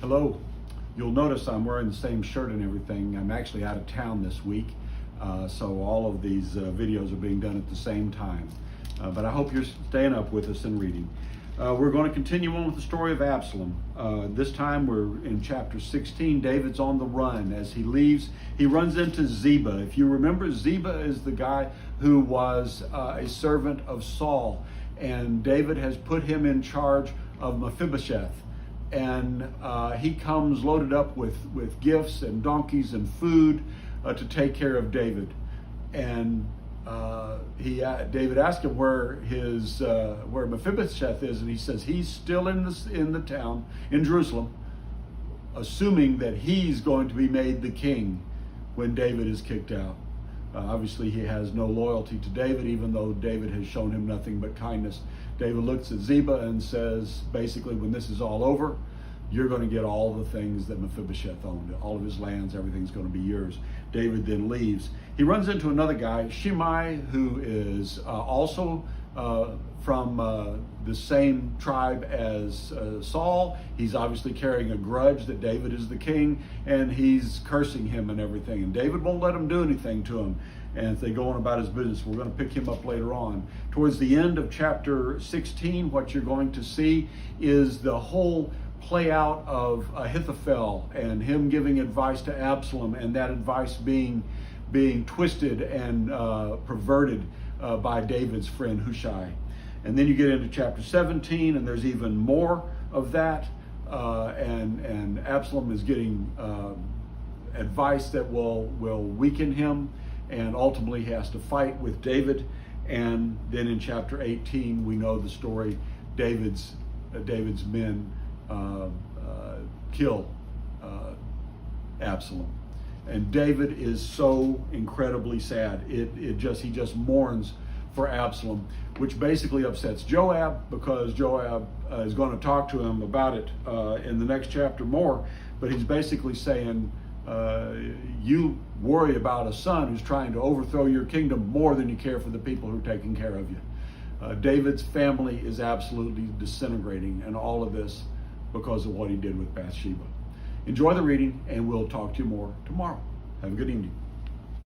Hello. You'll notice I'm wearing the same shirt and everything. I'm actually out of town this week, so all of these videos are being done at the same time. But I hope you're staying up with us and reading. We're going to continue on with the story of Absalom. This time we're in chapter 16. David's on the run. As he leaves, he runs into Ziba. If you remember, Ziba is the guy who was a servant of Saul, and David has put him in charge of Mephibosheth. And he comes loaded up with gifts and donkeys and food to take care of David. And David asked him where Mephibosheth is, and he says he's still in the town in Jerusalem, assuming that he's going to be made the king when David is kicked out. Obviously, he has no loyalty to David, even though David has shown him nothing but kindness. David looks at Ziba and says, basically, when this is all over, you're going to get all the things that Mephibosheth owned. All of his lands, everything's going to be yours. David then leaves. He runs into another guy, Shimei, who is also from the same tribe as Saul. He's obviously carrying a grudge that David is the king, and he's cursing him and everything. And David won't let him do anything to him. And they go on about his business. We're going to pick him up later on. Towards the end of chapter 16, what you're going to see is the whole play out of Ahithophel and him giving advice to Absalom, and that advice being twisted and perverted by David's friend Hushai. And then you get into chapter 17, and there's even more of that. And Absalom is getting advice that will weaken him, and ultimately he has to fight with David. And then in chapter 18, we know the story. David's men kill Absalom, and David is so incredibly sad. He just mourns for Absalom, which basically upsets Joab, because Joab is going to talk to him about it in the next chapter more. But he's basically saying, you worry about a son who's trying to overthrow your kingdom more than you care for the people who are taking care of you. David's family is absolutely disintegrating, and all of this because of what he did with Bathsheba. Enjoy the reading, and we'll talk to you more tomorrow. Have a good evening.